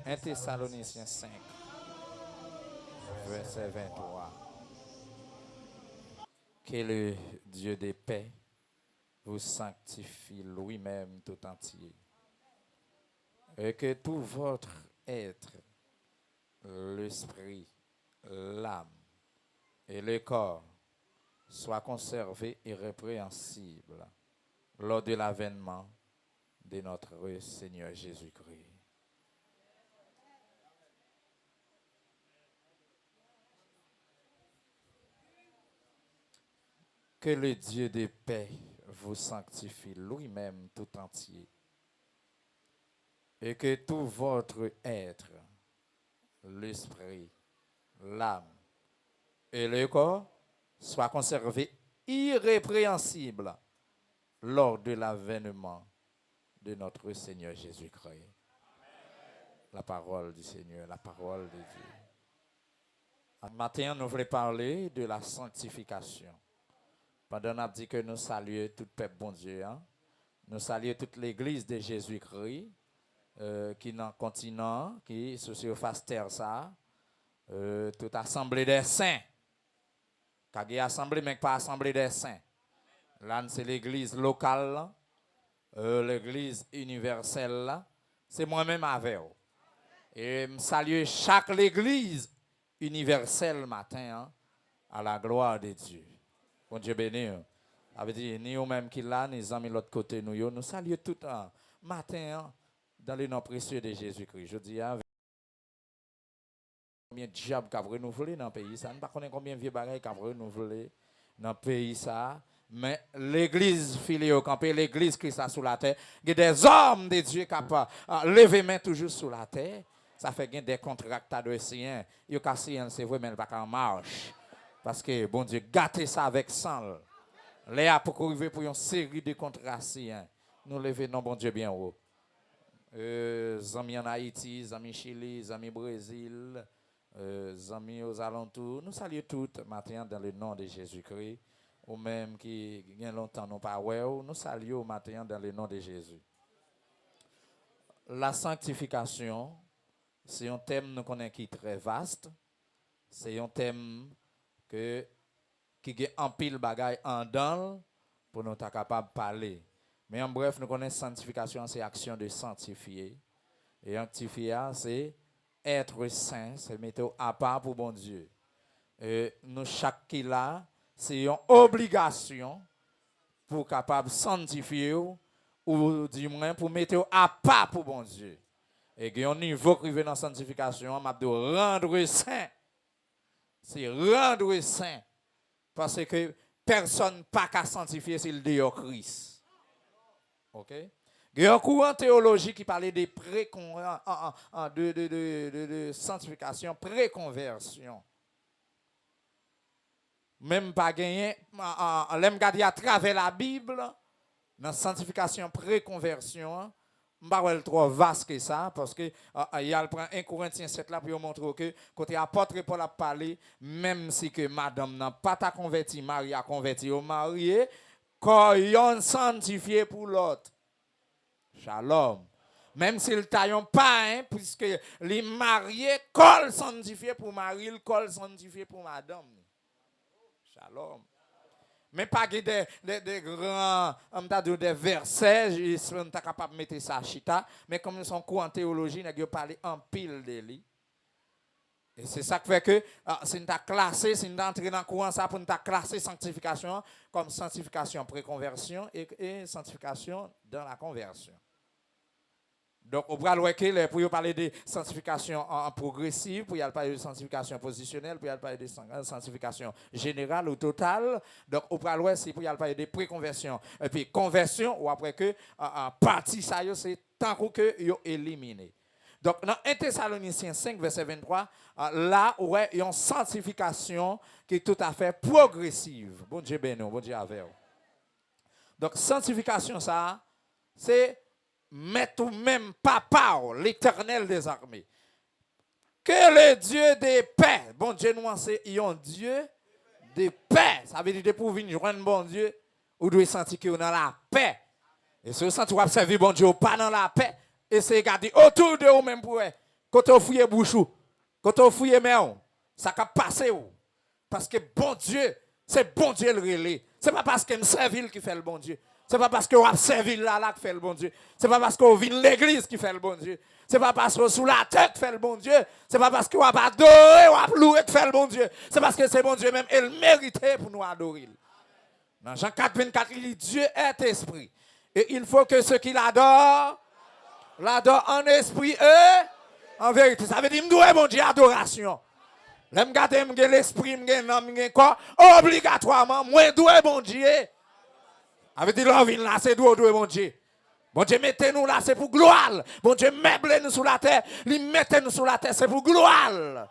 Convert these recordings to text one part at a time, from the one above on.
1 Thessaloniciens 5, verset 23. Que le Dieu de paix vous sanctifie lui-même tout entier. Et que tout votre être, l'esprit, l'âme et le corps soient conservés irrépréhensibles lors de l'avènement de notre Seigneur Jésus-Christ. Que le Dieu de paix vous sanctifie lui-même tout entier et que tout votre être, l'esprit, l'âme et le corps soient conservés irrépréhensibles lors de l'avènement de notre Seigneur Jésus-Christ. La parole du Seigneur, la parole de Dieu. Ce matin, nous voulons parler de la sanctification. Pendant qu'on a dit que nous saluons tout peuple bon Dieu, hein? Nous saluons toute l'église de Jésus-Christ qui est dans le continent, qui est sur surface terre, ça, toute assemblée des saints. Car il y a assemblée, mais pas assemblée des saints. Là, c'est l'église locale, l'église universelle. C'est moi-même avec vous. Et je salue chaque église universelle matin hein, à la gloire de Dieu. Bon Dieu béni. Ça veut dire, nous même qui là, nous amis de l'autre côté, nous saluons tout le matin hein, dans le nom précieux de Jésus-Christ. Je dis, hein, combien de diables qui ont renouvelé dans le pays, ça ne sais pas combien de vieux bagailles qui ont renouvelé dans le pays, ça. Mais l'église filiée au campé, l'église qui est sous la terre, il y a des hommes de Dieu qui ont levé main toujours sous la terre. Ça fait qu'il des contracteurs siens. Il y a des c'est vrai, mais il n'y a pas en marche. Parce que, bon Dieu, gâtez ça avec sang. Léa, pour arriver pour une série de contrats siens. Nous levons, non, bon Dieu, bien haut. Amis en Haïti, amis Chili, amis Brésil, amis aux alentours. Nous saluons toutes matin dans le nom de Jésus-Christ. Ou même qui gagne longtemps nous pas ouais, nous saluons matin dans le nom de Jésus. La sanctification, c'est un thème nous connaissons qui est très vaste. C'est un thème qui a un pile bagaille en dedans pour nous être capable de parler. Mais en bref, nous connaissons sanctification, c'est action de sanctifier. Et sanctifier, c'est être saint, c'est mettre à part pour bon Dieu. Et nous, chaque qui là, c'est une obligation pour capable de sanctifier ou du moins pour mettre à part pour bon Dieu. Et il y a un niveau qui vient dans la sanctification, on de rendre saint. C'est rendre saint. Parce que personne n'a pas qu'à sanctifier s'il dit au Christ. OK? Il y a un courant théologique qui parlait de sanctification, préconversion. Même pas gagné, l'aime garder à travers la Bible, dans la sanctification, préconversion, je ne sais pas trop vaste que ça, parce que il y a 1 Corinthiens 7 là pour montrer que côté apôtre Paul a parlé, même si que madame n'a pas ta converti, Marie a converti au marié, quand yon sanctifié pour l'autre. Shalom. Même s'il taillon pas, hein, puisque les mariés, col sanctifié pour Marie, le col sanctifié pour madame. Shalom. Mais pas des grands, des versets, je suis pas capable de mettre ça à chita, mais comme nous sommes courants en théologie, nous parlé en pile de lui. Et c'est ça qui fait que si nous avons classé, si nous entré dans le courant, ça pour nous classer sanctification comme sanctification pré-conversion et sanctification dans la conversion. Donc, on va voir que pour parler de sanctification en progressive, pour y parler de sanctification positionnelle, pour y parler de sanctification générale ou totale. Donc, on va voir si pour y parler de pré-conversion et puis conversion, ou après que partie ça, c'est tant que yo éliminé. Donc, dans 1 Thessaloniciens 5, verset 23, là, où il y a une sanctification qui est tout à fait progressive. Bon Dieu béni, bon Dieu avec vous. Donc, sanctification, ça, c'est mettre ou même papa, l'Éternel des armées. Que le Dieu de paix, bon Dieu nous c'est un Dieu de paix. Ça veut dire pour venir joindre bon Dieu, vous devez sentir que vous dans la paix. Et si vous sentez que vous observez bon Dieu pas dans la paix, essayez de garder autour de vous même pour quand on fouille bouchou, quand on fouille main, ça va passer. Parce que bon Dieu, c'est bon Dieu le relais. Ce n'est pas parce que me servir qui fait le bon Dieu. Ce n'est pas parce qu'on a servi là qui fait le bon Dieu. Ce n'est pas parce qu'on vit l'église qui fait le bon Dieu. Ce n'est pas parce qu'on sous la tête fait le bon Dieu. Ce n'est pas parce qu'on a adoré ou a loué qui fait le bon Dieu. C'est parce que c'est bon Dieu même. Il méritait pour nous adorer. Dans Jean 4, 24, il dit Dieu est esprit. Et il faut que ceux qui l'adorent en esprit et en vérité. Ça veut dire que mon Dieu adoration. Je regarde l'esprit, je corps, obligatoirement, moi doué bon Dieu. Avec dit là, là, c'est doué bon Dieu. Bon Dieu, mettez-nous là, c'est pour gloire. Bon Dieu, meublez-nous sous la terre. Il mettez-nous sous la terre, c'est pour gloire.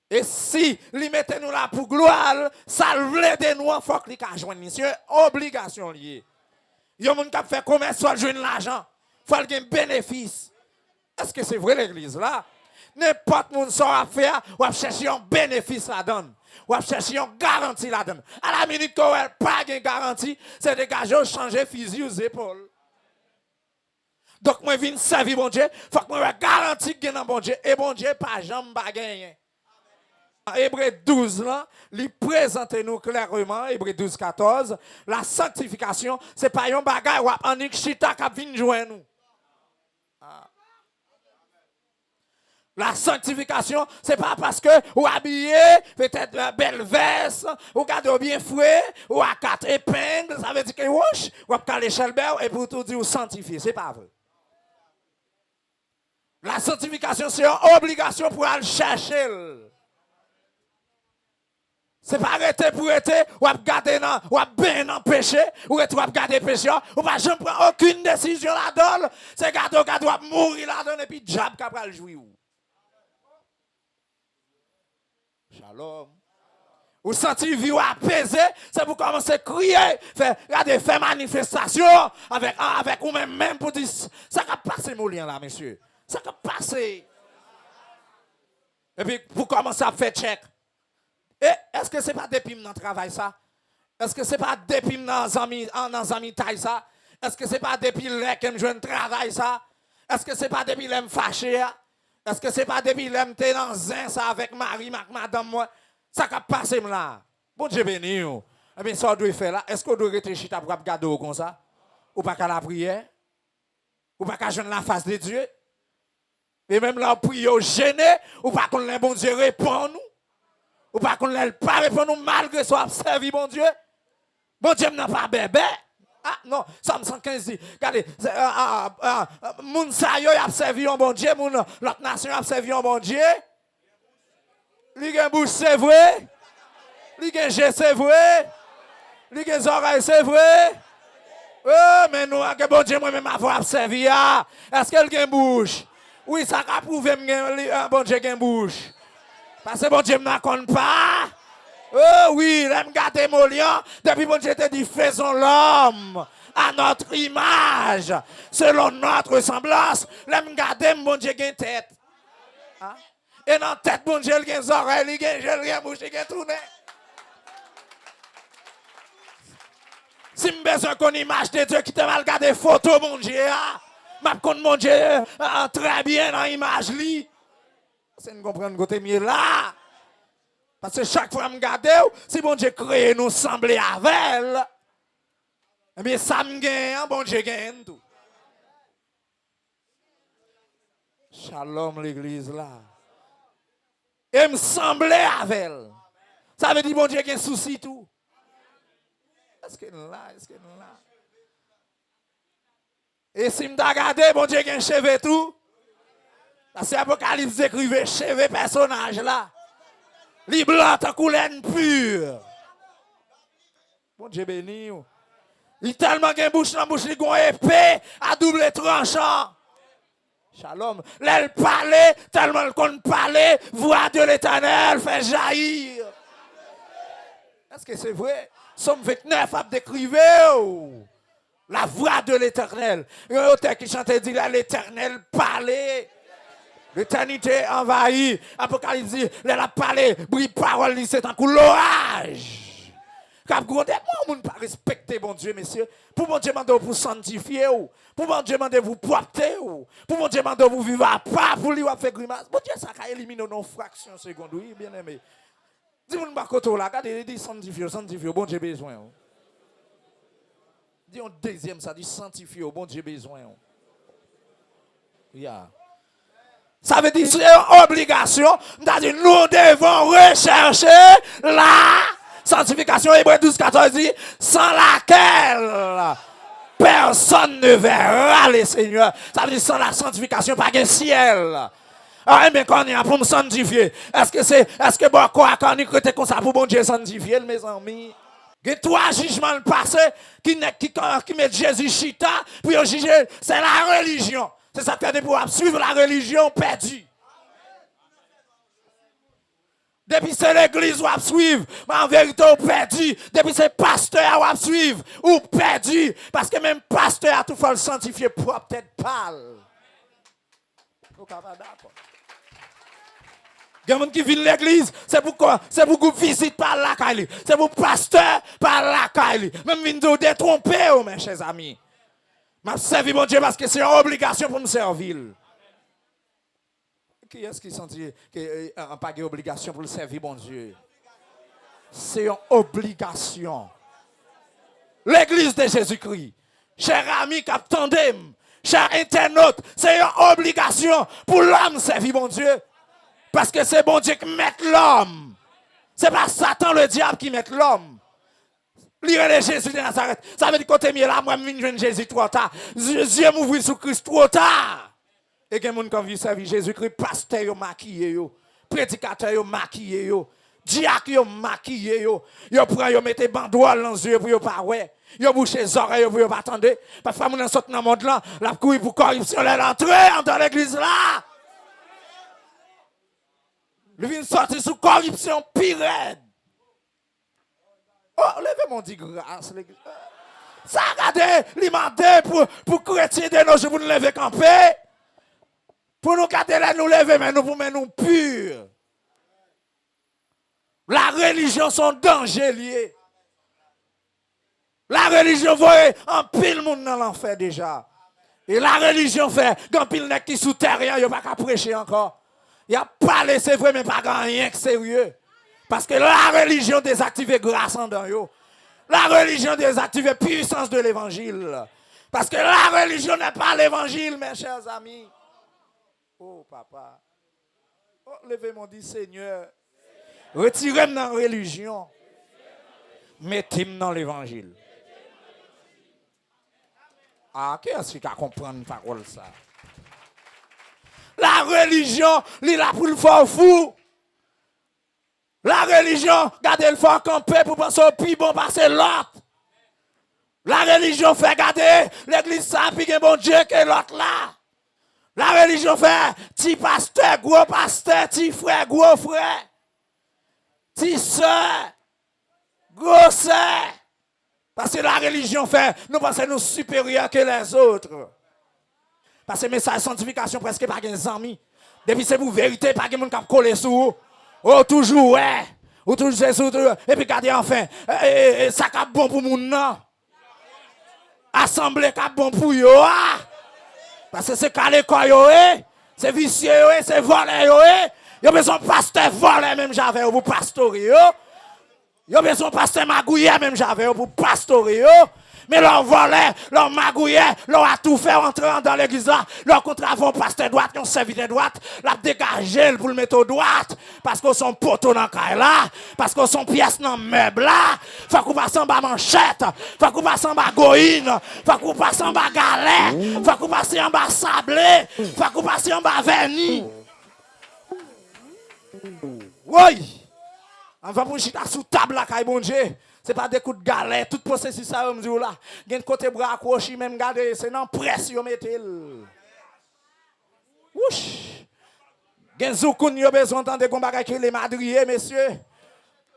Et si il mettez-nous là pour gloire, ça veut de nous, il faut qu'il joigne. C'est une obligation liée. Il y a des gens qui font commerce, soit joindre l'argent. Il faut qu'il y ait un bénéfice. Est-ce que c'est vrai l'église là? N'importe qui sort à faire, ou à chercher un bénéfice là-dedans. Ou à chercher une garantie là-dedans. À la minute qu'on n'a pas de garantie, c'est dégager, changer fusil aux épaules. Donc, moi, je viens servir mon Dieu. Il faut que moi garantie que dans bon Dieu. Et bon Dieu, pas jamais gagner. Hébreu 12, là, il présente nous clairement, Hébreu 12, 14, la sanctification, ce n'est pas un bagage ou un chita qui vient joindre nous. La sanctification, ce n'est pas parce que vous habillez peut-être une belle veste, vous gardez bien fouet, ou à 4 épingles, ça veut dire que vous avez l'échelle et pour tout dire vous sanctifier. Ce n'est pas vrai. La sanctification, c'est une obligation pour aller chercher. Ce n'est pas arrêter pour être, ou garder ou bien dans le péché, ou garder le péché, ou pas jamais prendre aucune décision là-dedans. C'est garder, ou mourir là-dedans et puis diable qui va le jouer. Shalom. Ou sentir vie apaisée, c'est pour commencer à crier, faire manifestation avec vous-même pour dire, ça va passer mon lien là, monsieur. Ça va passer. Et puis, pour commencer à faire check. Et est-ce que ce n'est pas depuis dans le travail ça? Est-ce que ce n'est pas depuis dans les amis taille ça? Est-ce que ce n'est pas depuis que je joue un travail ça? Est-ce que ce n'est pas depuis que je me fâché? Est-ce que ce n'est pas depuis que je suis dans un ça avec Marie, madame, moi? Ça va passer là. Bon Dieu béni. Eh bien, ça doit faire là. Est-ce qu'on doit réfléchir pour regarder comme ça? Ou pas qu'à la prière? Ou pas qu'à joindre la face de Dieu? Et même là, on prie au gêné, ou pas qu'on le bon Dieu répond nous? Ou pas qu'on ne pas répondre malgré soit servi, bon Dieu. Bon Dieu n'a pas bébé. Ah non, Somme 115 dit, regardez, moun sa yo a servi un bon Dieu, l'autre nation a servi un bon Dieu. Li gen bouche c'est vrai. Li gen jè c'est vrai. Li gen oreilles c'est vrai. Oh, mais nous, que bon Dieu moi-même avoir servi. Est-ce qu'elle gen bouche? Oui, ça a prouvé que bon Dieu gen bouche. Parce que bon Dieu ne compte pas. Oh oui, l'aime garder mon lion. Depuis bon Dieu te dit, faisons l'homme à notre image, selon notre ressemblance. L'aime garder mon Dieu une tête. Hein? Et dans la tête, bon Dieu, il y a des oreilles, il y a des bouche, il y a tout. Si je besoin qu'on image de Dieu qui te mal garder photo, mon Dieu, je connais mon Dieu très bien dans l'image. C'est une comprendre côté mieux là. Parce que chaque fois que je regarde, si bon Dieu crée nous sembler avec elle, eh bien ça me gagne, bon Dieu gagne tout. Shalom l'église là. Et me sembler avec elle. Ça veut dire bon Dieu gagne souci tout. Est-ce que là, est-ce que là? Et si je regarde, bon Dieu gagne cheveux tout. C'est Apocalypse écrivait cheveux personnage là. Les blancs ta couleur pure. Bon Dieu béni. Il tellement qu'un bouche dans bouche, il a une épée à double tranchant. Shalom. L'elle parlait, tellement qu'on parlait, voix de l'Éternel fait jaillir. Est-ce que c'est vrai? Somme 29 a décrivé la voix de l'Éternel. Il y a un auteur qui chantait, dit là, l'Éternel parlait. L'éternité envahie. Apocalypse dit, elle a parlé, bruit parole, c'est un coup l'orage. Cap grondé, moi, on pas respecter bon Dieu, messieurs. Pour bon Dieu, demander pour sanctifier ou. Pour bon Dieu, demander vous propter ou. Pour bon Dieu, demander vous vivre à pas pour lui faire grimace. Bon Dieu, ça a éliminé nos fractions secondes, oui, bien aimé. Dis-moi, pas là, regardez, dit sanctifier, bon Dieu besoin. Dis un deuxième, ça dit sanctifier, bon Dieu besoin. Yeah. Ça veut dire c'est une obligation. C'est-à-dire nous devons rechercher la sanctification. Hébreux 12, 14 dit sans laquelle personne ne verra le Seigneur. Ça veut dire sans la sanctification, pas de ciel. Ah, mais quand on est pour me sanctifier, est-ce que bon, quoi, quand on est comme ça pour bon Dieu sanctifier, mes amis? Il y a trois jugements passés qui mettent Jésus chita, puis juger, c'est la religion. C'est ça que pour suivre la religion perdue. Depuis c'est l'église ou à suivre, mais en vérité ou perdu. Depuis c'est pasteur ou à suivre ou perdu. Parce que même pasteur a tout fait le sanctifier propre, peut-être pâle. Vous êtes d'accord? Il y a des gens qui viennent l'église, c'est pourquoi? C'est pour que visite par la caille. C'est pour pasteur par la caille. Même viennent de détromper, mes chers amis. Je servi mon Dieu parce que c'est une obligation pour me servir. Qui est-ce qui sentit qu'il n'a pas d'obligation pour le servir mon Dieu? C'est une obligation. L'église de Jésus-Christ, cher ami captandem, cher internaute, c'est une obligation pour l'homme servir mon Dieu. Parce que c'est bon Dieu qui met l'homme. Ce n'est pas Satan le diable qui met l'homme. Lire les Jésus de Nazareth. Ça veut dire que quand là, moi, je viens Jésus trop tard. Dieu m'ouvre sur Christ trop tard. Et que les gens qui servir Jésus-Christ, pasteur maquillé, prédicateur maquillé, diacre maquillé, ils prennent, ils mettent banderoles dans les yeux pour ne pas ouais. Ils bouchent les oreilles pour ne pas attendre. Parfois, nous sommes dans le monde là, la couille pour corruption, l'entrée dans l'église là. Ils viennent sortir sous corruption pire. Oh, levez mon dit grâce, l'église. Ça, regardez, il m'a dit pour chrétiens de nos jours, pour nous lever camper. Pour nous garder là, nous lever, mais nous pour nous purs. La religion, son danger lié. La religion, vous voyez, en pile monde dans l'enfer déjà. Et la religion fait, quand pile n'est qui sous terre, il n'y a pas qu'à prêcher encore. Il n'y a pas laissé vrai, mais pas rien que sérieux. Parce que la religion désactive grâce en dedans. La religion désactive la puissance de l'évangile. Parce que la religion n'est pas l'évangile, mes chers amis. Oh, papa. Oh, levez-moi, dit Seigneur. Retirez-moi dans la religion. Mettez-moi dans l'évangile. Ah, qui est-ce qui a compris une parole ça? La religion, il est là pour le faire fou. La religion, gardez le fort camper pour penser au plus bon passer l'autre. La religion fait garder l'église ça, puis bon Dieu que l'autre là. La religion fait petit pasteur, gros pasteur, petit frère, gros frère. Petit soeur, gros soeur. Parce que la religion fait, nous pensons nous supérieurs que les autres. Parce que le message de sanctification presque pas des amis. Depuis c'est pour vérité, pas de monde qui a collé sous. Oh, toujours, ouais. Ou toujours Jésus. Et puis, regardez enfin. Ça cap bon pour moun nan. Assemblée cap bon pour yo. Parce que c'est calé quoi yo. C'est vicieux yo. C'est volé yo. Yo besoin de pasteur volé même j'avais pour pastorer yo. Yo besoin de pasteur magouillé même j'avais pour pastorer yo. Mais leur volait, leur magouillait, leur a tout fait entrer dans l'église là. Leur contravent pasteur droite, qui ont servi de droite, l'a dégagé pour le mettre au droite. Parce qu'ils sont poteaux dans le caille là. Parce qu'ils sont pièces dans le meuble là. Faut qu'on passe en bas manchette. Faut qu'on passe en bas goïne. Faut qu'on passe en bas galet. Faut qu'on passe en bas sablé. Faut qu'on passe en bas vernis. Oui. On va pour chita sous table là, caille bon Dieu. Ce n'est pas des coups de galet, tout processus ça, on me dit là. Il y a un côté bras accroché, même gardé, c'est dans presse, vous mettez. Ouch! Il y a un zoukoun, vous besoin d'entendre des combats avec les madriers, messieurs.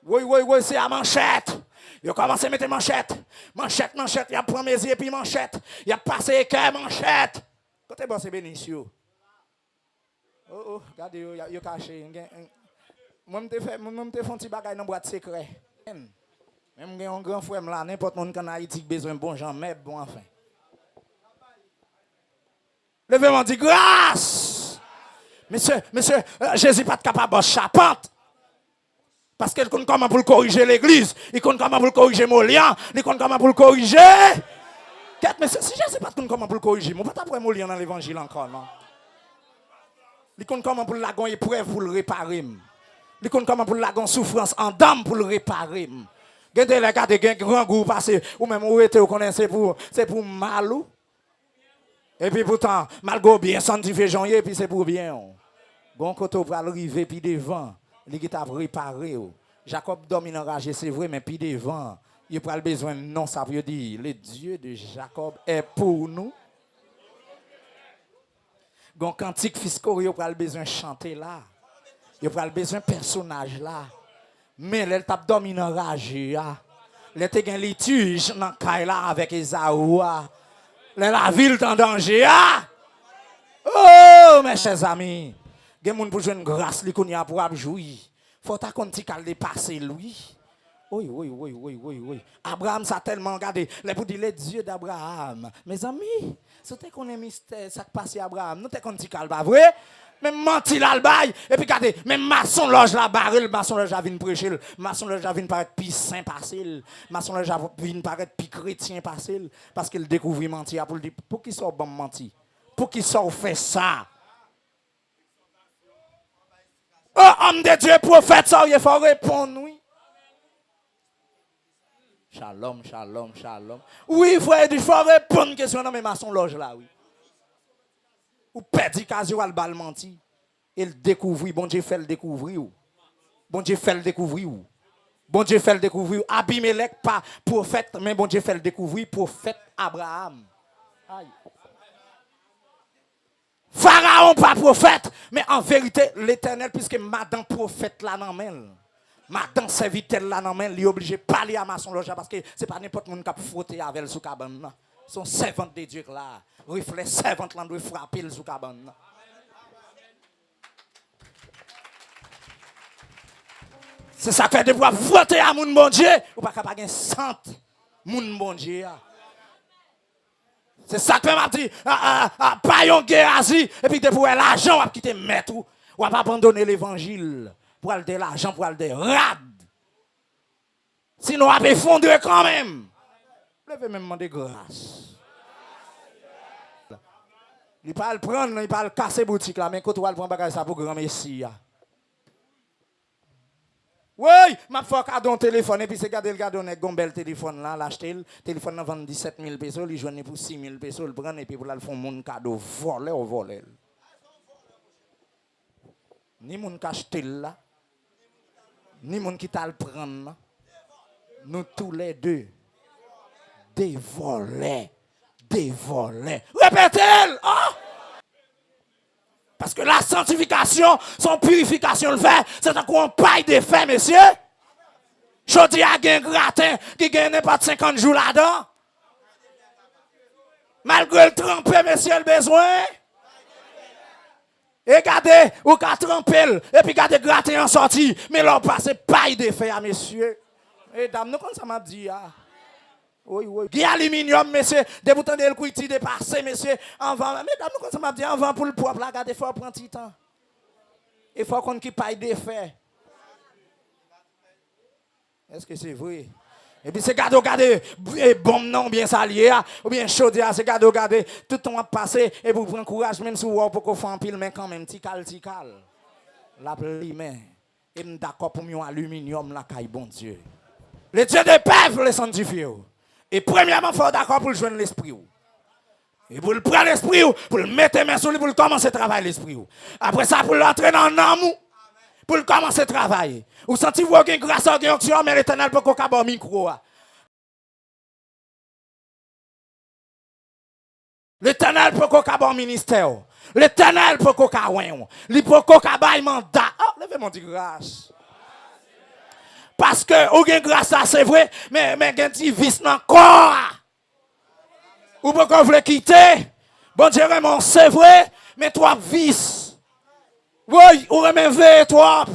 Oui, c'est à manchette. Il a commencé à mettre manchette. Manchette, il a pris mes yeux, puis manchette. Il a passé équerre, manchette. Côté bon, c'est Bénicio. Oh, regardez, il a caché. Moi, je fais un petit bagage dans la boîte secret. Même un grand frère là, n'importe qui en Haïti besoin de bon gens, mais bon enfin. Levez-moi dit grâce. Monsieur, Jésus pas capable de charpente. Parce qu'il compte comment pour le corriger l'église, il compte comment pour le corriger Molian, il compte comment pour le corriger. Mais si Jésus pas comment pour le corriger, on ne peut pas prendre Molian dans l'évangile encore, non? Il compte comment pour la épreuve pour le réparer. Il compte comment pour la souffrance en dame pour le réparer. Gardez les gars de grand goût passé ou même où était c'est pour mal ou et puis pourtant malgré bien sanctifié janvier puis c'est pour bien. Bon côté pour arriver puis devant, il t'a réparé. Jacob domine enragé c'est vrai mais puis devant, il a besoin non ça veut dire le Dieu de Jacob est pour nous. Gon cantique fisco il a besoin chanter là. Il a besoin personnage là. Mais elle t'a dominé enragé. Elle était un litige dans Kaila avec Esaou. La ville est en danger. Oh, mes chers amis. Il y a des gens pour jouer une grâce pour jouir. Faut ta konti kal dépasser lui. Oui. Abraham ça tellement regardé. Les pour dire les dieux d'Abraham. Mes amis, c'était qu'on est mystère ça qui passe à Abraham. Nous t'es konti kal pas vrai? Même menti là le bail et puis regardez même maçon loge la barre maçon loge a vinn prêcher maçon loge a vinn paraître plus saint passé maçon loge a vinn paraître plus chrétien passé parce qu'il découvre mentir pour dire pour qui sort bon menti pour qui sort fait ça oh homme de Dieu prophète ça il faut répondre oui shalom oui frère il faut répondre question dans mes maçon loge là oui. Ou perdit casio al bal menti. Il découvrit, bon Dieu fait le découvrir. Bon Dieu fait le découvrir. Bon Dieu fait le découvrir. Abimelech pas prophète, mais bon Dieu fait le découvrir prophète Abraham. Aïe. Pharaon pas prophète, mais en vérité l'Éternel puisque madame prophète là dans main. Madame serviteur là dans main, il est obligé de parler à maçon loge parce que c'est pas n'importe qui qui frotter avec sous cabane. Son servante de Dieu là, reflet servante là doit frapper le sous cabane. C'est ça que fait de pouvoir frotter à mon bon Dieu ou pas capable de sente mon bon Dieu. C'est ça que m'a dit pas yon guérasi et puis de pouvoir l'argent ou quitter mettre ou pas abandonner l'évangile pour aller de l'argent pour aller de rad. Sinon on va effondrer quand même. Levez même demander grâce. Il pas le prendre, il pas le casser boutique là, mais quand on va le prendre bagage ça pour grand messie. Oui, m'a fait cadeau téléphone et puis c'est garder le cadeau avec un bel téléphone là, l'acheter le téléphone là vend 17 000 pesos, il joue pour 6 000 pesos, le prendre et puis pour là le font mon cadeau voler ou voler. Ni mon qui acheter là, ni mon qui t'a le prendre. Nous tous les deux des volets. Répétez-le. Oh! Parce que la sanctification, son purification le fait, c'est un coup on paille des faits, messieurs. Je dis à un gratin qui gagne pas 50 jours là-dedans. Malgré le tremper, messieurs, le besoin. Et regardez, ou qu'à tremper, et puis regardez gratin en sortie. Mais là, on passe paille des faits, messieurs. Et dame, nous, comme ça m'a dit, oui. Guy aluminium, messieurs, de vous tendre le couiti dépassé, messieurs, en vent. Mesdames, nous, comme ça m'a dit, en vent pour le propre, regardez, il faut prendre petit temps. Il faut qu'on qui paille des faits. Est-ce que c'est vrai? Et puis c'est regardez, bon non, bien salié, ou bien chaud, c'est regardez, tout le temps à passer, et vous prenez courage, même si vous avez pour faire un pile, mais quand même, tical. La main, et d'accord pour un aluminium, la caille, bon Dieu. Le Dieu de paix pour les sanctifier. Et premièrement, il faut d'accord pour joindre l'esprit. Et pour le prendre l'esprit, pour le mettre main sur lui, pour le commencer à travailler l'esprit. Après ça, pour l'entrer dans l'amour, pour le commencer à travailler. Vous sentez-vous qu'il y a une grâce à l'onction, mais l'Éternel peut qu'on ait un micro. L'Éternel peut qu'on ait un ministère. L'Éternel peut qu'on ait un mandat. Il peut qu'on ait un mandat. Oh, levez-moi dit grâce. Parce que, ou gen grâce à c'est vrai, mais gen ti vice dans le corps. Ou pas qu'on veut quitter. Bon Dieu, Raymond, c'est vrai, mais toi, vice. Oui, ou remen toi.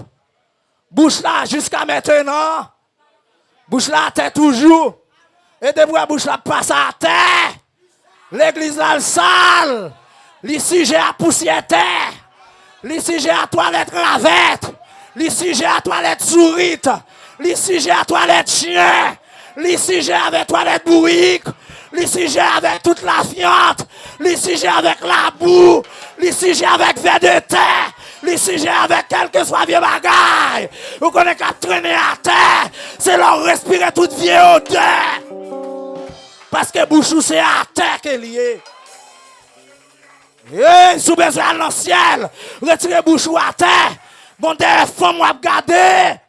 Bouche là jusqu'à maintenant. Bouche la terre toujours. Et depuis la bouche la passe à terre. L'église là, le sale. L'ici, j'ai à poussière terre. L'ici, j'ai à toilette ravette. L'ici, j'ai à toilette sourite. L'ici, j'ai à toilette chien. L'ici, j'ai avec toilette bourrique. L'ici, j'ai avec toute la fiente. L'ici, j'ai avec la boue. L'ici, j'ai avec verre de terre. L'ici, j'ai avec quel que soit vieux bagaille. Vous connaissez qu'à traîner à terre. C'est leur respirer toute vieille odeur. Parce que bouchou, c'est à terre qu'elle est liée. Et sous besoin dans le ciel, retirez bouchou à terre. Bon, des femmes à regarder.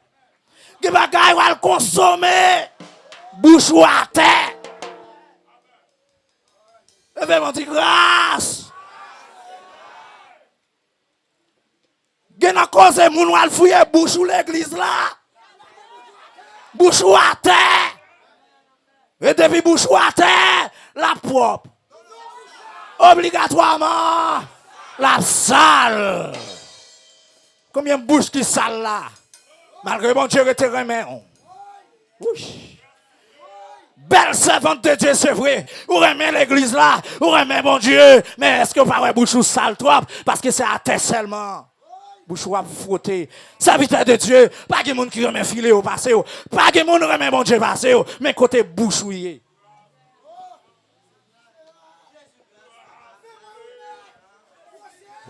Des bagailles à le consommer. Bouchou à terre. Levez-moi dit grâce. Gen a cause moun wal fouye bouchou l'église là. Bouchou à terre. Et depuis bouchou à terre, la propre. Obligatoirement, la sale. Combien de bouches qui sale là? Malgré mon Dieu, te remet. Oui. Belle servante de Dieu, c'est vrai. Vous remet l'église là, vous remet mon Dieu. Mais est-ce que vous parlez bouchou sale trop? Parce que c'est à terre seulement. Bouchou à frotter. Serviteur de Dieu, pas de monde qui remet filet au passé. Pas de monde qui remet mon Dieu passé. Mais côté bouchouillé.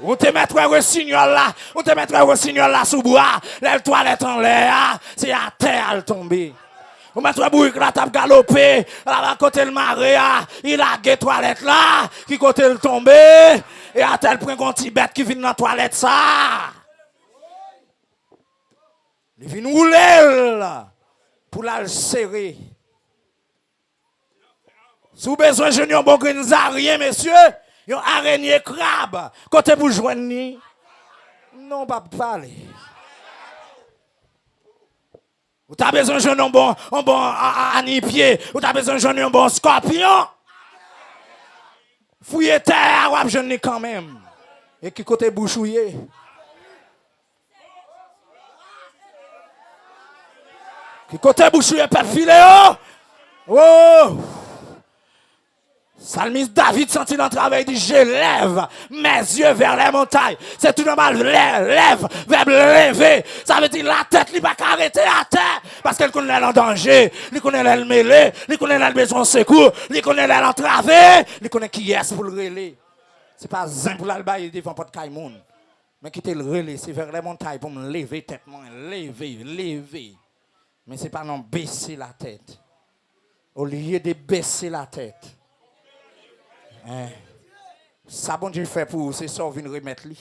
On te mettra un signal là, on te mettra un signal là sous bois, les toilettes en l'air, c'est à terre à tomber. On mettra un bouille là, tape galopé, là, côté le marais, il a des toilettes là, qui côté le tomber, et à tel point qu'on petit bête qui vient dans la toilette ça. Il vient rouler là, pour la serrer. Si vous avez besoin de jeunes, bon, rien, messieurs. Yon araignée crabe, côté pour joindre. Non, pas parler. Vous avez besoin de jouer un bon anipier, vous avez besoin de jouer un bon scorpion. Fouillez terre, vous avez besoin quand même. Et qui côté bouchouillé. Qui côté bouchouillé, pas filer. Oh! Salmiste David sentit dans le travail, dit, je lève mes yeux vers les montagnes. C'est tout normal, lève vers me lever. Ça veut dire la tête, il ne va pas arrêter à terre. Parce qu'elle connaît le danger, il connaît le mêlé, il connaît le besoin de secours, il connaît l'entravé, il connaît qui est pour le relais. Ce n'est pas zin pour l'albaï devant pas de caïmoun. Mais quitter le relais, c'est vers les montagnes pour me lever tête, lever. Mais ce n'est pas non baisser la tête. Au lieu de baisser la tête. Ça, bon Dieu fait pour vous, c'est ça, venir remettre lui.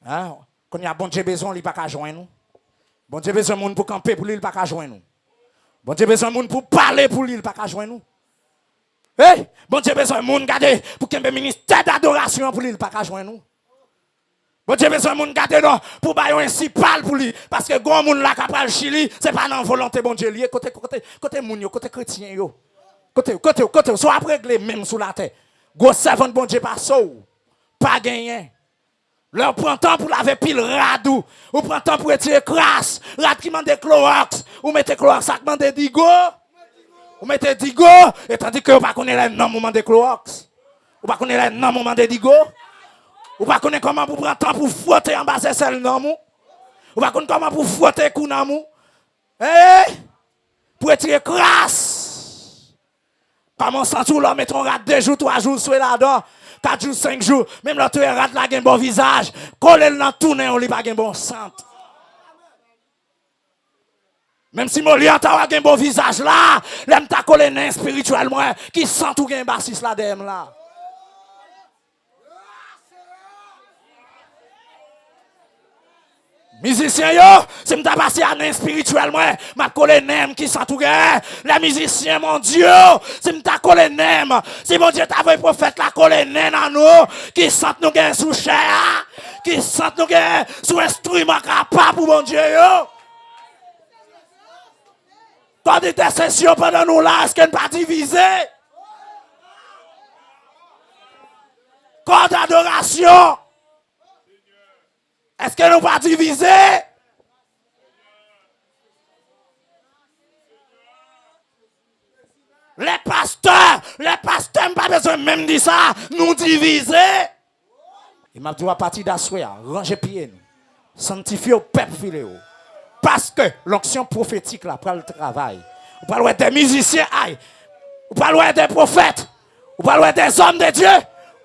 Quand il y a bon Dieu besoin, il n'y a pas qu'à joindre nous. Bon Dieu besoin de monde pour camper pour lui, il n'y a pas qu'à joindre nous. Bon Dieu besoin de monde pour parler pour lui, il n'y a pas qu'à joindre nous. Bon Dieu besoin de monde garder pour qu'il y ait un ministère d'adoration pour lui, il n'y a pas qu'à joindre nous. Bon Dieu besoin de monde garder pour bailler un principal pour lui. Parce que grand monde là qui a le Chili, ce n'est pas dans la volonté bon Dieu lié. Côté moun, côté chrétien yo. Côté, soit après réglé même sous la terre. Gros servant bon Dieu pas saut, pas gagné. Leur prend temps pour laver pile radou, ou prend temps pour retirer crasse, rad qui mande Clorox, ou mettez Clorox, ça demande Digo, ou mettez Digo, et tandis que vous ne connaissez pas le moment de Clorox, ou pas connaissez le moment de Digo, ou pas connaissez comment vous prendre temps pour frotter en bas de celle nom, ou pas connaissez comment pour frotter Kounamou, pour retirer crasse. Comment ça tout là, mettons rat 2 jours, 3 jours, soit là-dedans, 4 jours, 5 jours, même là, tu es rat là, un bon visage, coller dans tout, on lui pas un bon sang. Même si mon lion t'a un bon visage là, l'aime t'a collé nain spirituellement, qui sent tout gain bassis là, dem là. Musicien yo, si m'ta passé à nain spirituellement, m'a collé nem qui sent tout gain. Les musiciens, mon Dieu, si m'ta collé nem, si mon Dieu t'avait prophète la collé nem à nous, qui sent nous gain sous chair, qui sent nous gain sous instrument capable pour mon Dieu yo. Quand d'intercession pendant nous là, est-ce qu'elle n'est pas divisée? Quand d'adoration, est-ce qu'elle n'est pas divisée? moi même dit ça, nous diviser. Et m'a dit à partir d'assoir, ranger pied nous. Sanctifier au peuple filé. Parce que l'onction prophétique là prend le travail. On parle des musiciens, on parle des prophètes, on parle des hommes de Dieu,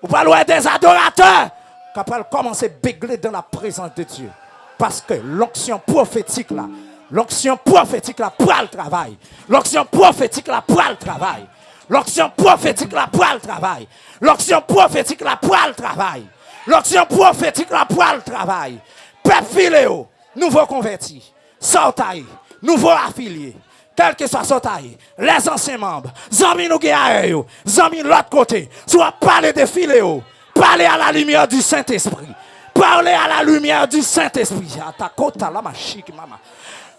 on parle des adorateurs. Qu'après commencer à bégler dans la présence de Dieu. Parce que l'onction prophétique là, prend le travail. L'onction prophétique là prend le travail. L'onction prophétique là prend le travail. L'onction prophétique là prend le travail. L'onction prophétique là prend le travail. Peuple filéo, nouveau converti, sortaille, nouveau affilié. Quel que soit sortaille, les anciens membres, zami nous gagnent, zami l'autre côté, soit parler de filéo, parler à la lumière du Saint-Esprit. Parler à la lumière du Saint-Esprit.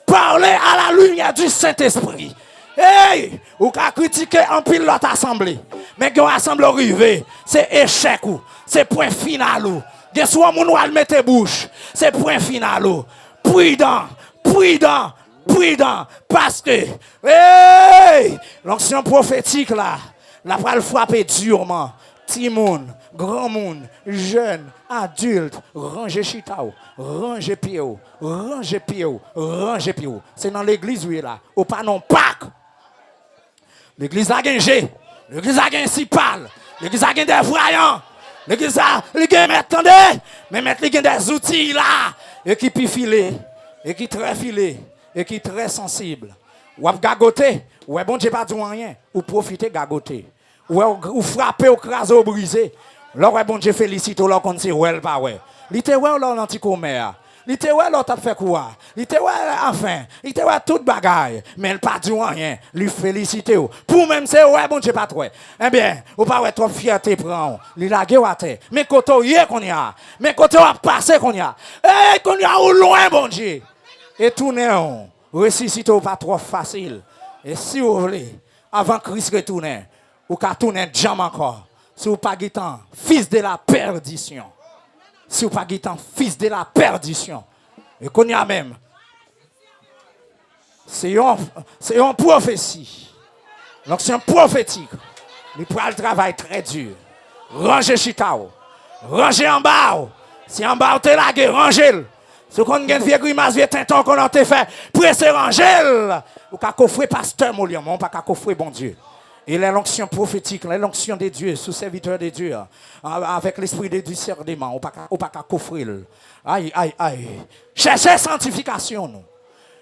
Parler à la lumière du Saint-Esprit. Hey, ou ka critiquer en pile l'autre assemblée. Mais qu'on assemble arrivé, c'est échec ou, c'est point final ou. Gen soit moun wal mette bouche, c'est point final ou. Prudent, parce que hey, l'onction prophétique là, la pral frapper durement. Ti moun, grand moun, jeune, adulte, ranger chitao, ranger pied, ranger pied. C'est dans l'église où il est là, ou pas non Pâques. L'église a gagné, l'église a gagné si pâle, l'église a gagné des voyants, l'église a gagné, attendez, mais mettre des outils là, et qui filé, et qui très filé, et qui très sensible. Ou ap gagoté, ou bon Dieu pas dit rien, ou profiter gagoté. Ou frapper, ou craser, ou briser. Là, bon Dieu félicite, ou là, qu'on dit, ouais, pas ouais. L'ité, ouais, là, l'anticomère. L'ité, ouais, là, t'as fait quoi? L'ité, ouais, enfin. L'ité, ouais, toute bagaille. Mais elle pas dit rien. Lui félicite. Pour même, c'est, ouais, bon Dieu, pas trop. Eh bien, ou pas, ouais, trop fierté, prend. Li la gueule, mais koto, yé, qu'on y a. Mais koto, a passé, qu'on y a. Eh, qu'on y a, ou loin, bon Dieu. Et tourner, ressusciter, pas trop facile. Et si vous voulez, avant Christ retourne, ou qu'à tourner jam encore. Si vous pas guitant, fils de la perdition. Si vous pas guitant, fils de la perdition. Et qu'on y a même. C'est une prophétie. Donc c'est un prophétique. Il prend le travail très dur. Ranger chitao. Ranger en bas. Si en bas, vous êtes lagué, rangez-le. Si vous avez une vieille grimace, vieux tinton qu'on a fait, pressez, rangez-le. Vous pouvez coffrer pasteur, mon lion, mais on ne peut pas coffrer bon Dieu. Et l'onction prophétique, l'onction de Dieu, sous serviteur de Dieu, avec l'esprit de discernement, on ne peut pas coffrer. Aïe, aïe, aïe. Cherchez sanctification, nous.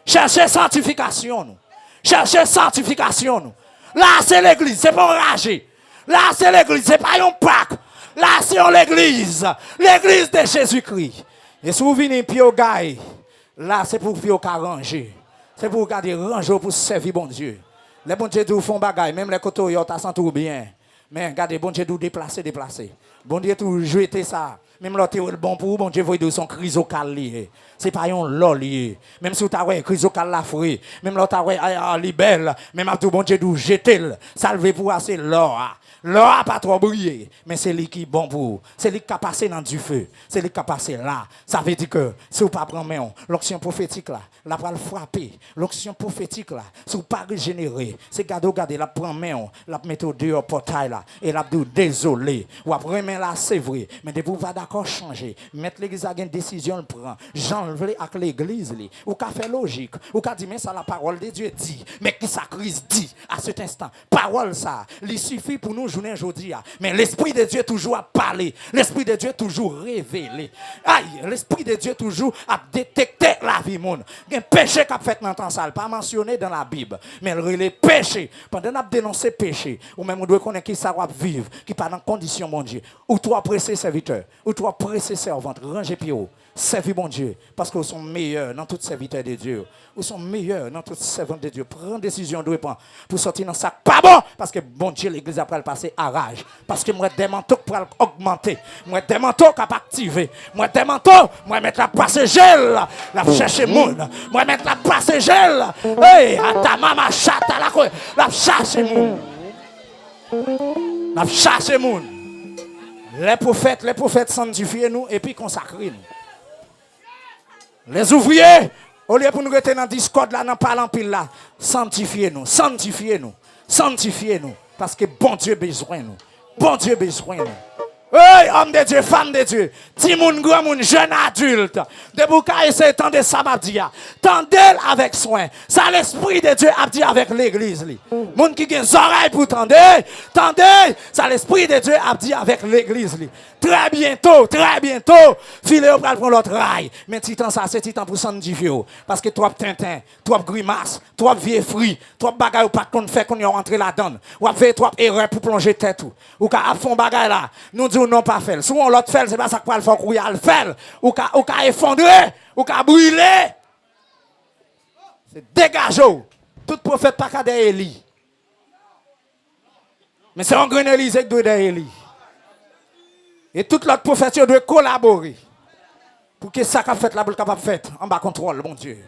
Cherchez sanctification, nous. Cherchez sanctification, nous. Là, c'est l'église, c'est pas enragé. Là, c'est l'église, c'est pas un Pâques. Là, c'est l'église. L'église de Jésus-Christ. Et si vous venez puis au gars, là, c'est pour vous ranger. C'est pour garder ranger pour servir bon Dieu. Les bon Dieu font bagaille, même les côtés, ils sont tout bien. Mais regardez, bon Dieu déplacer. Bon Dieu tout jeter ça. Même l'autre est bon pour bon Dieu, vous son chrysocal lié. C'est pas un loli. Même si vous avez chrysocal la fruit, même l'autre a libelle, même à tout bon Dieu tout jeter. Salvé pour assez l'or. L'or n'a pas trop brillé, mais c'est lui qui est bon pour vous. C'est lui qui a passé dans du feu. C'est lui qui a passé là. Ça veut dire que si vous ne prend pas main, l'onction prophétique là, la va le frapper. L'onction prophétique là, si vous ne pas régénérer, c'est garder, la prend main, la mettre au dehors portail là, et la dit désolé. Ou après main là, c'est vrai. Mais de vous va d'accord changer. Mettre l'église à une décision, le prend. J'enlève avec l'église, ou qu'a fait logique, ou qu'a dit, mais ça la parole de Dieu dit. Mais qui sa crise dit à cet instant? Parole ça, il suffit pour nous journée aujourd'hui. Mais l'Esprit de Dieu toujours a parlé. L'Esprit de Dieu toujours révélé. Aïe, l'Esprit de Dieu toujours a détecté la vie monde. Il y a un péché qu'a fait dans le temps sale, pas mentionné dans la Bible. Mais le péché, pendant qu'on a dénoncé péché, ou même on doit connaître qui ça va vivre, qui pas dans condition, mon Dieu. Ou toi pressé serviteur, ou toi pressé servante, rangez pied haut. Servez bon Dieu, parce que vous sont meilleurs dans toute serviteur de Dieu. Vous sont meilleurs dans toute servante de Dieu. Prends décision de répondre pour sortir dans sac. Pas bon, parce que bon Dieu, l'église après le passer à rage. Parce que moi, des manteaux pour augmenter. Moi, des manteaux qui activer. Moi, des manteaux, moi, mettre la place gel, la chercher moun. Moi, mettre la place gel. Hey, à ta maman chatte à la cour, la chercher moun. La chercher moun. Les prophètes sanctifient nous et puis consacrent nous. Les ouvriers, au lieu pour nous rester dans le discorde là, dans parlant pile là, sanctifiez-nous. Parce que bon Dieu a besoin de nous. Bon Dieu besoin. Hey, homme de Dieu, femme de Dieu, petit moun, grand moun, jeune adulte, de bouka essayer tendez ça m'a dit, tendez avec soin. Ça l'esprit de Dieu a dit avec l'église li. Moun qui gen oreilles pour tendez, ça l'esprit de Dieu a dit avec l'église li. Très bientôt, filez au pral prendre l'autre rail. Mais titan ça c'est titan pour sanctifier parce que toi tintin, toi grimace, toi vieux fruit, toi bagay ou pas qu'on fait qu'on y rentré là-dedans. Ou fait toi erreur pour plonger tête ou ka fond bagay là. Nous disons non pas faire. Souvent l'autre fait c'est pas ça qu'on le faire qu'on y a le faire ou ka effondrer, ou ka brûler. C'est dégageau. Tout prophète pas qu'à derrière Élie. Mais c'est un grand Élisée qui doit derrière Élie. Et toute l'autre prophétie doit collaborer pour que ça qu'a fait la boule capable de faire en bas contrôle, mon Dieu.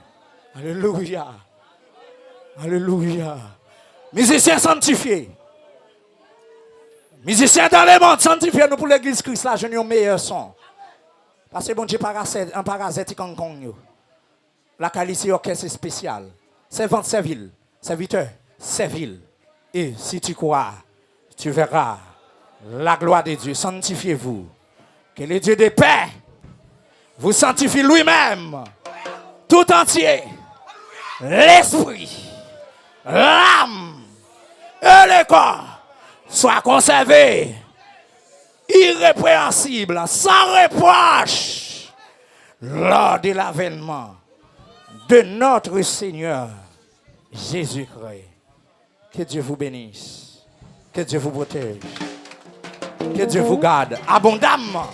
Alléluia. Alléluia. Musiciens sanctifiés. Musiciens dans le monde, sanctifiés-nous pour l'église Christ là, je n'ai un meilleur son. Parce que bon Dieu un parasite Kong. La qualité orchestre spécial. Servante servile, serviteur servile. Et si tu crois, tu verras la gloire de Dieu. Sanctifiez-vous. Que le Dieu de paix vous sanctifie lui-même, tout entier. L'esprit, l'âme et le corps soient conservés, irrépréhensibles, sans reproche, lors de l'avènement de notre Seigneur Jésus-Christ. Que Dieu vous bénisse. Que Dieu vous protège. Que Dieu vous garde abondamment.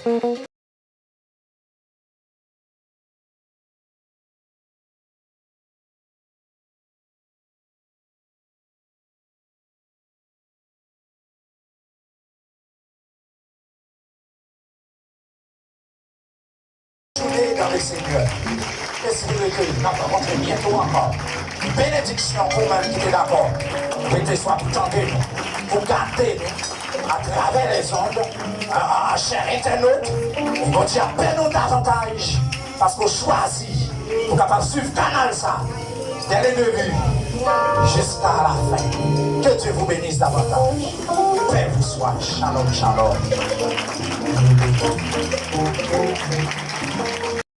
Dans le Seigneur. Esprit que nous allons rentrer bientôt encore. Bénédiction pour même qui est d'accord. Que soit pour tenter nous, pour garder nous, à travers les ondes, à chair internaute. Bon Dieu, appelle-nous davantage. Parce qu'on choisit pour capable suivre canal ça. Dès le début jusqu'à la fin. Que Dieu vous bénisse davantage. Paix vous soit. Shalom, shalom.